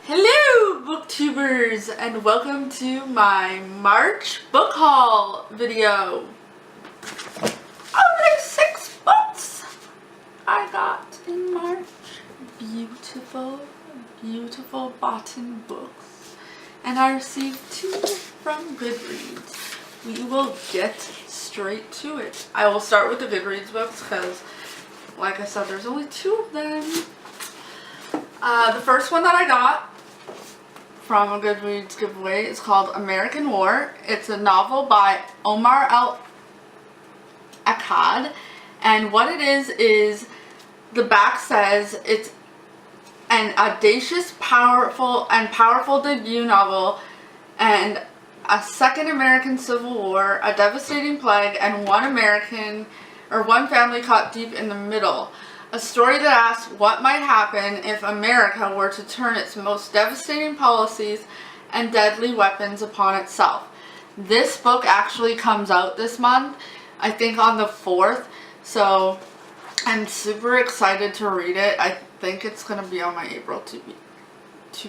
Hello booktubers and welcome to my March book haul video. Only 6 books I got in March. Beautiful bottom books. And I received 2 from Goodreads. We will get straight to it. I will start with the Goodreads books because, like I said, there's only 2 of them. The first one that I got from a Goodreads giveaway is called American War. It's a novel by Omar Al-Akkad, and what it is the back says it's an audacious, powerful debut novel, and a second American Civil War, a devastating plague, and one family caught deep in the middle. A story that asks what might happen if America were to turn its most devastating policies and deadly weapons upon itself. This book actually comes out this month, I think on the 4th, so I'm super excited to read it. I think it's going to be on my April to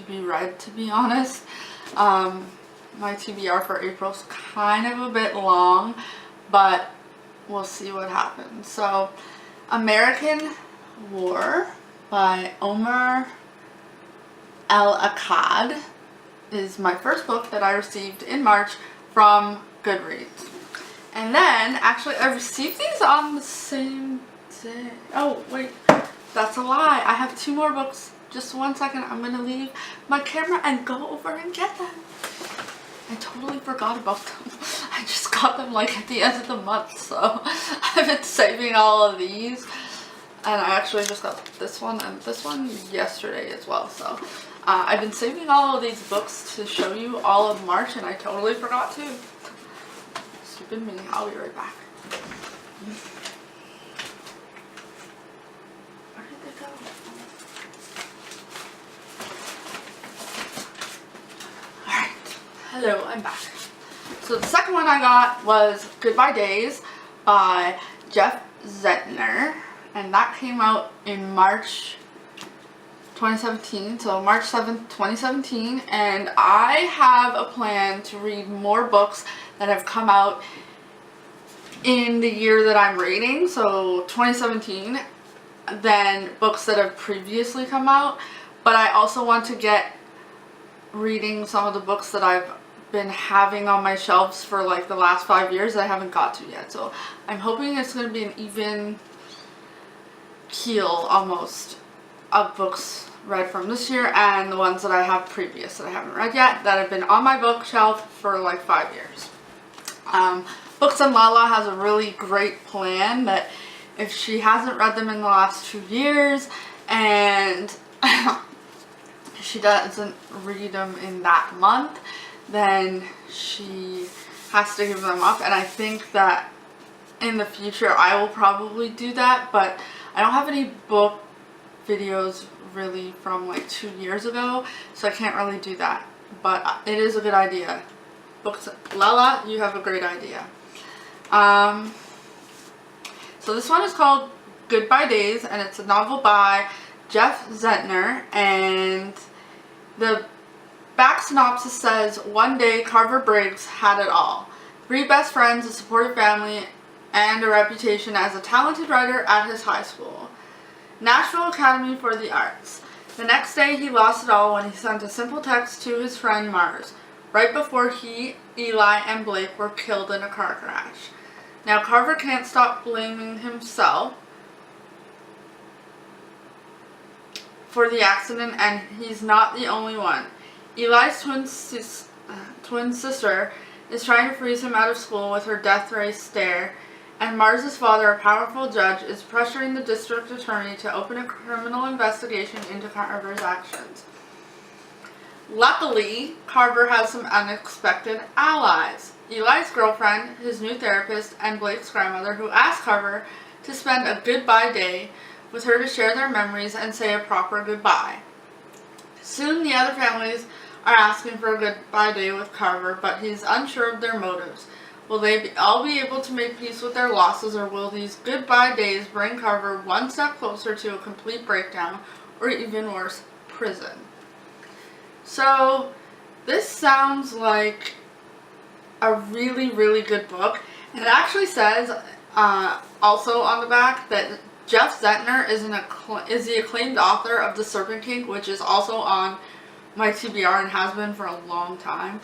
be read, to be honest. My TBR for April is kind of a bit long, but we'll see what happens. So, American War by Omar Al-Akkad is my first book that I received in March from Goodreads. And then, actually, I received these on the same day. Oh, wait, that's a lie. I have 2 more books. Just 1 second. I'm going to leave my camera and go over and get them. I totally forgot about them. I just got them like at the end of the month, so I've been saving all of these. And I actually just got this one and this one yesterday as well. So I've been saving all of these books to show you all of March, and I totally forgot to. Stupid me. I'll be right back. Where did they go? Alright. Hello, I'm back. So the second one I got was Goodbye Days by Jeff Zentner. And that came out in March 2017, so March 7th, 2017. And I have a plan to read more books that have come out in the year that I'm reading, so 2017, than books that have previously come out. But I also want to get reading some of the books that I've been having on my shelves for like the last 5 years that I haven't got to yet. So I'm hoping it's going to be an even keel almost of books read from this year and the ones that I have previous that I haven't read yet that have been on my bookshelf for like 5 years. Books and Lala has a really great plan that if she hasn't read them in the last 2 years and she doesn't read them in that month, then she has to give them up. And I think that in the future I will probably do that, but I don't have any book videos really from like 2 years ago, so I can't really do that. But it is a good idea. Books, Lala, you have a great idea. So this one is called Goodbye Days, and it's a novel by Jeff Zentner, and the back synopsis says, one day Carver Briggs had it all. 3 best friends, a supportive family, and a reputation as a talented writer at his high school. Nashville Academy for the Arts. The next day he lost it all when he sent a simple text to his friend Mars, right before he, Eli, and Blake were killed in a car crash. Now Carver can't stop blaming himself for the accident, and he's not the only one. Eli's twin sister is trying to freeze him out of school with her death ray stare, and Mars's father, a powerful judge, is pressuring the district attorney to open a criminal investigation into Carver's actions. Luckily, Carver has some unexpected allies. Eli's girlfriend, his new therapist, and Blake's grandmother, who asked Carver to spend a goodbye day with her to share their memories and say a proper goodbye. Soon the other families are asking for a goodbye day with Carver, but he's unsure of their motives. Will they all be able to make peace with their losses, or will these goodbye days bring Carver one step closer to a complete breakdown, or even worse, prison? So this sounds like a really, really good book. And it actually says also on the back that Jeff Zentner is the acclaimed author of The Serpent King, which is also on my TBR and has been for a long time.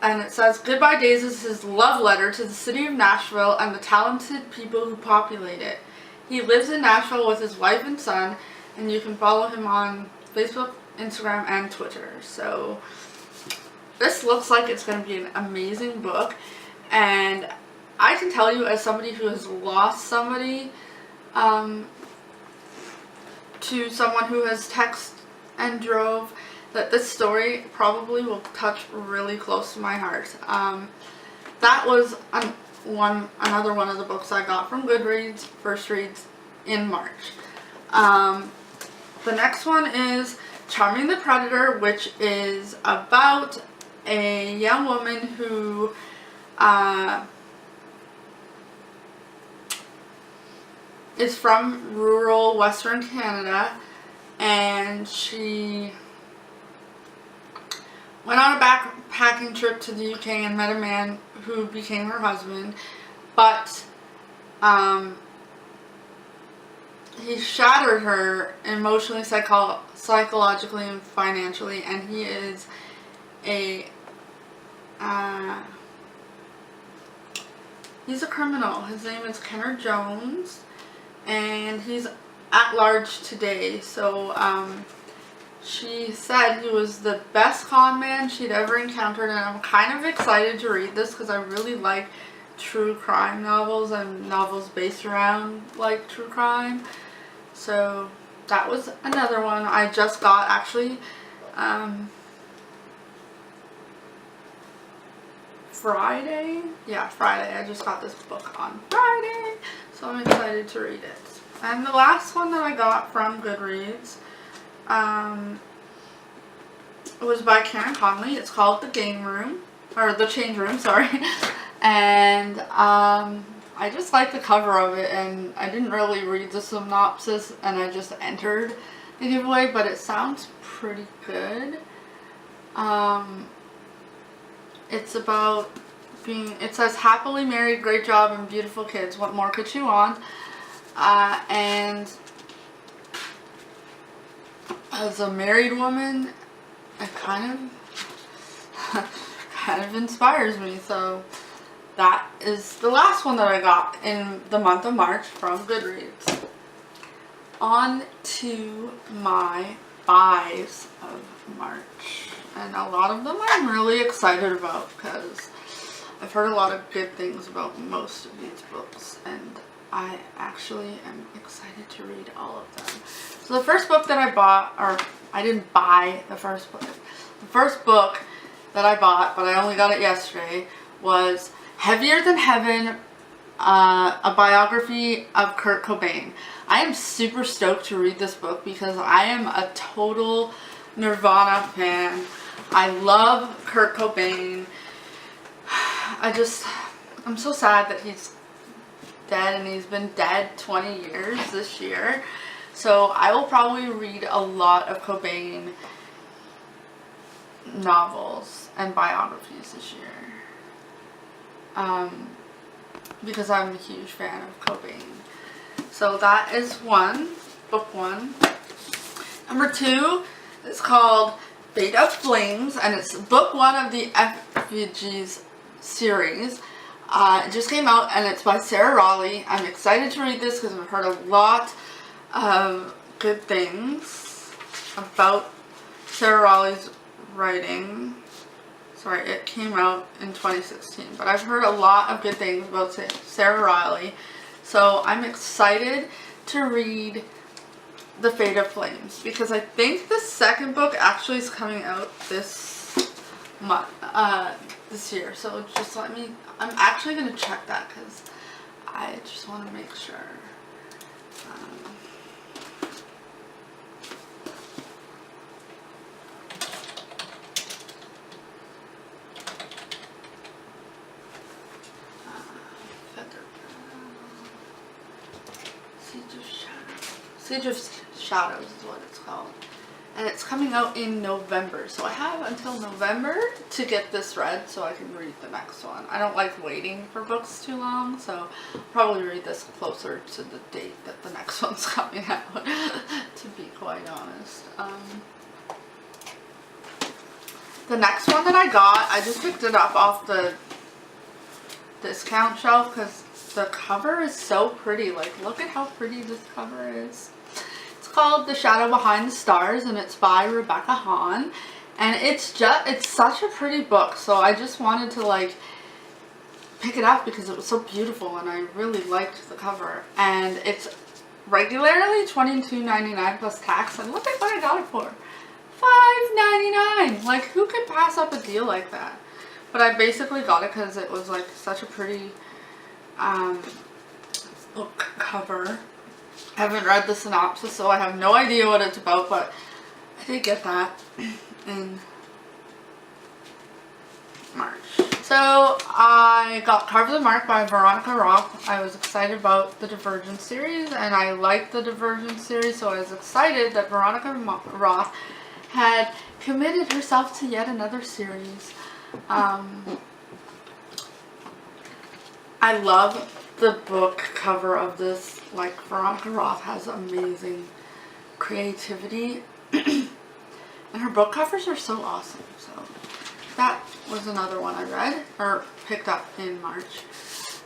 And it says, Goodbye Days is his love letter to the city of Nashville and the talented people who populate it. He lives in Nashville with his wife and son, and you can follow him on Facebook, Instagram, and Twitter. So this looks like it's going to be an amazing book, and I can tell you, as somebody who has lost somebody to someone who has texted and drove, that this story probably will touch really close to my heart. That was another one of the books I got from Goodreads, first reads in March. The next one is Charming the Predator, which is about a young woman who is from rural Western Canada, and she went on a backpacking trip to the UK and met a man who became her husband, but he shattered her emotionally, psychologically, and financially, and he is he's a criminal. His name is Kenner Jones, and he's at large today. So she said he was the best con man she'd ever encountered, and I'm kind of excited to read this because I really like true crime novels and novels based around like true crime. So that was another one I just got, actually Friday. Yeah, Friday. I just got this book on Friday, so I'm excited to read it. And the last one that I got from Goodreads was by Karen Conley. It's called The Change Room, sorry. And I just like the cover of it, and I didn't really read the synopsis, and I just entered the giveaway, but it sounds pretty good. It's about it says happily married, great job, and beautiful kids. What more could you want? And as a married woman, it kind of inspires me. So that is the last one that I got in the month of March from Goodreads. On to my buys of March. And a lot of them I'm really excited about because I've heard a lot of good things about most of these books, and I actually am excited to read all of them. So the first book that I bought, or I didn't buy the first book. The first book that I bought, but I only got it yesterday, was Heavier Than Heaven, a biography of Kurt Cobain. I am super stoked to read this book because I am a total Nirvana fan. I love Kurt Cobain. I'm so sad that he's dead, and he's been dead 20 years this year. So I will probably read a lot of Cobain novels and biographies this year. Because I'm a huge fan of Cobain. So that is book one. Number two is called Fate of Flames, and it's book one of the Effigies series. It just came out, and it's by Sarah Raleigh. I'm excited to read this because I've heard a lot of good things about Sarah Raleigh's writing. Sorry, it came out in 2016, but I've heard a lot of good things about Sarah Raleigh. So I'm excited to read The Fate of Flames because I think the second book actually is coming out this month, this year. So just I'm actually going to check that because I just want to make sure. Siege of Shadows is what it's called. And it's coming out in November. So I have until November to get this read so I can read the next one. I don't like waiting for books too long, so I'll probably read this closer to the date that the next one's coming out, to be quite honest. The next one that I got, I just picked it up off the discount shelf because the cover is so pretty. Like, look at how pretty this cover is. It's called The Shadow Behind the Stars, and it's by Rebecca Hahn, and it's such a pretty book, so I just wanted to like pick it up because it was so beautiful and I really liked the cover. And it's regularly $22.99 plus tax, and look at what I got it for, $5.99. Like, who could pass up a deal like that? But I basically got it because it was like such a pretty book cover. I haven't read the synopsis, so I have no idea what it's about, but I did get that in March. So I got Carve the Mark by Veronica Roth. I was excited about the Divergent series, and I liked the Divergent series, so I was excited that Veronica Roth had committed herself to yet another series. I love the book cover of this. Like, Veronica Roth has amazing creativity and her book covers are so awesome. So that was another one I read or picked up in March.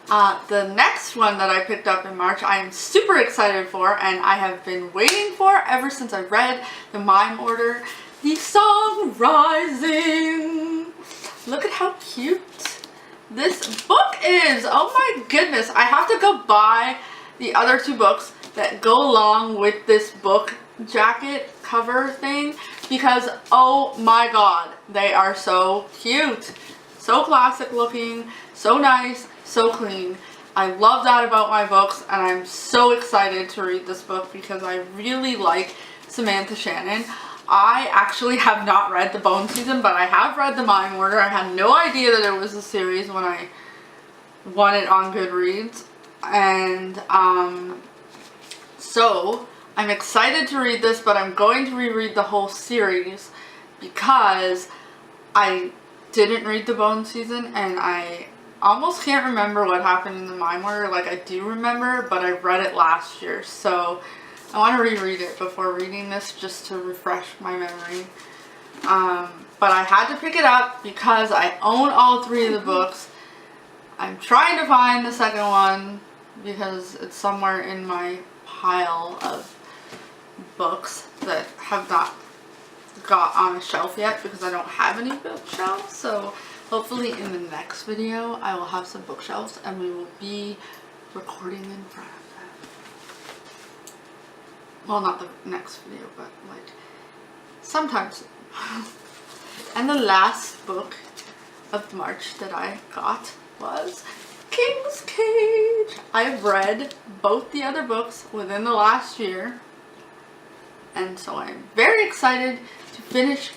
The next one that I picked up in March I am super excited for, and I have been waiting for ever since I read the Mime Order, The Song Rising. Look at how cute this book is. Oh my goodness. I have to go buy the other two books that go along with this book jacket cover thing because, oh my god, they are so cute. So classic looking, so nice, so clean. I love that about my books, and I'm so excited to read this book because I really like Samantha Shannon. I actually have not read the Bone Season, but I have read the Mime Order. I had no idea that it was a series when I won it on Goodreads. And so I'm excited to read this, but I'm going to reread the whole series because I didn't read the Bone Season, and I almost can't remember what happened in the Mime Order. Like, I do remember, but I read it last year, so I want to reread it before reading this just to refresh my memory. But I had to pick it up because I own all three of the books. I'm trying to find the second one because it's somewhere in my pile of books that have not got on a shelf yet because I don't have any bookshelves. So hopefully in the next video I will have some bookshelves and we will be recording in front of them. Well, not the next video, but like sometime soon. And the last book of March that I got was King's Cage. I've read both the other books within the last year, and so I'm very excited to finish.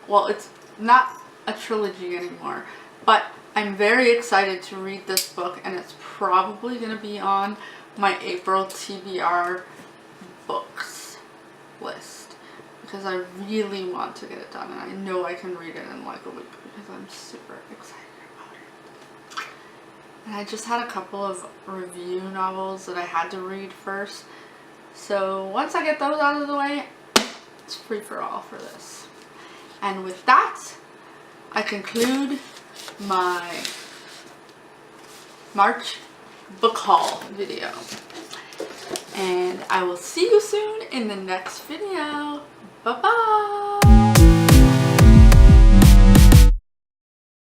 Well, it's not a trilogy anymore, but I'm very excited to read this book, and it's probably going to be on my April TBR books list because I really want to get it done, and I know I can read it in like a week because I'm super excited about it. And I just had a couple of review novels that I had to read first, so once I get those out of the way, it's free for all for this. And with that, I conclude my March book haul video. And I will see you soon in the next video. Bye-bye!